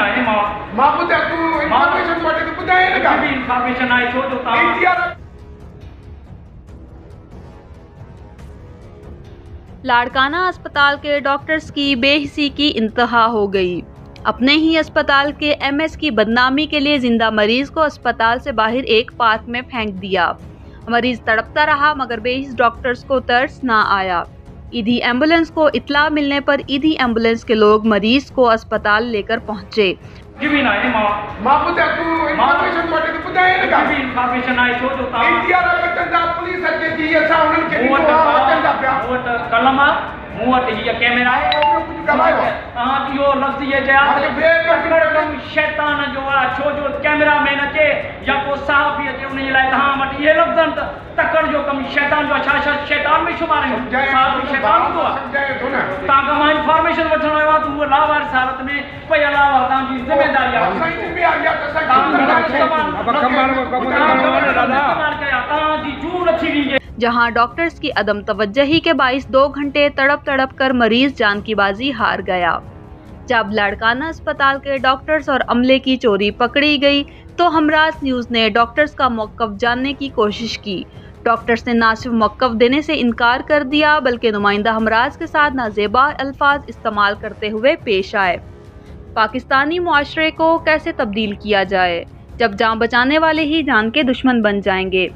ना है मां ॿुधाए तूं इंफॉर्मेशन वठी त ॿुधाए न का भी इंफॉर्मेशन आहे छो जो तव्हां लाड़काना अस्पताल के डॉक्टर्स की बेहिसी की इंतहा हो गई। अपने ही अस्पताल के एमएस की बदनामी के लिए जिंदा मरीज को अस्पताल से बाहर एक पार्क में फेंक दिया। मरीज तड़पता रहा मगर बेहिस डॉक्टर्स को तरस ना आया। ईदी एम्बुलेंस को इत्तला मिलने पर ईदी एम्बुलेंस के लोग मरीज को अस्पताल लेकर पहुंचे। भी ना है मां ॿुधाए तूं इंफॉर्मेशन वठी त ॿुधाए न का भी इंफॉर्मेशन आहे छो जो तव्हां इंडिया बचंदा पुलिस अचे थी असां उन्हनि खे अचंदा पिया मूं वटि कलम आहे, मूं वटि हीअ कैमरा आहे। कुझु ॻाल्हायो तव्हां इहो लफ़्ज़ इहे चया शैतान जो आहे छो जो कैमरामैन अचे या को साहबी अचे उन जे लाइ तव्हां वटि इहे लफ़्ज़ आहिनि त तकड़ जो कमु शैतान जो छा छा शैतान में शुमार आहियूं साहब शैतान हूंदो आहे। तव्हांखां मां इंफॉर्मेशन वठण आयो आहे त उहो लावारिस हालत में पयल आहे तव्हांजी ज़िमेदारी आहे। तव्हांजी जून अची वई। जहां डॉक्टर्स की अदम तवज्जही के बाइस 2 घंटे तड़प कर मरीज जान की बाजी हार गया। जब लाड़काना अस्पताल के डॉक्टर्स और अमले की चोरी पकड़ी गई तो हमराज न्यूज़ ने डॉक्टर्स का मौक़िफ़ जानने की कोशिश की। डॉक्टर्स ने ना सिर्फ मौक़िफ़ देने से इनकार कर दिया बल्कि नुमाइंदा हमराज के साथ नाजेबा अल्फाज इस्तेमाल करते हुए पेश आए। पाकिस्तानी मुआशरे को कैसे तब्दील किया जाए जब जान बचाने वाले ही जान के दुश्मन बन जाएंगे?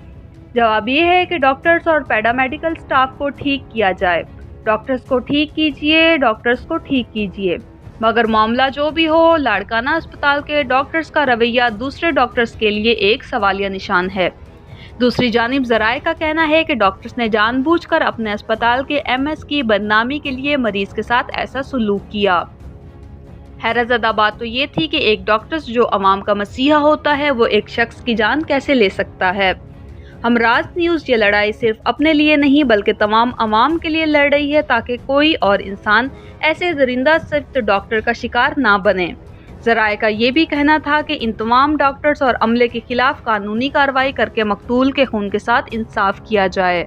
जवाब ये है कि डॉक्टर्स और पैरामेडिकल स्टाफ को ठीक किया जाए। डॉक्टर्स को ठीक कीजिए, डॉक्टर्स को ठीक कीजिए। मगर मामला जो भी हो, लाड़काना अस्पताल के डॉक्टर्स का रवैया दूसरे डॉक्टर्स के लिए एक सवालिया निशान है। दूसरी जानिब ज़राए का कहना है कि डॉक्टर्स ने जानबूझकर अपने अस्पताल के एमएस की बदनामी के लिए मरीज के साथ ऐसा सलूक किया। हैरतज़दा बात तो ये थी कि एक डॉक्टर्स जो अवाम का मसीहा होता है वो एक शख्स की जान कैसे ले सकता है। हमराज न्यूज़ ये लड़ाई सिर्फ अपने लिए नहीं बल्कि तमाम अवाम के लिए लड़ रही है ताकि कोई और इंसान ऐसे दरिंदा सिर्फ डॉक्टर का शिकार ना बने। ज़राए का ये भी कहना था कि इन तमाम डॉक्टर्स और अमले के खिलाफ कानूनी कार्रवाई करके मकतूल के खून के साथ इंसाफ किया जाए।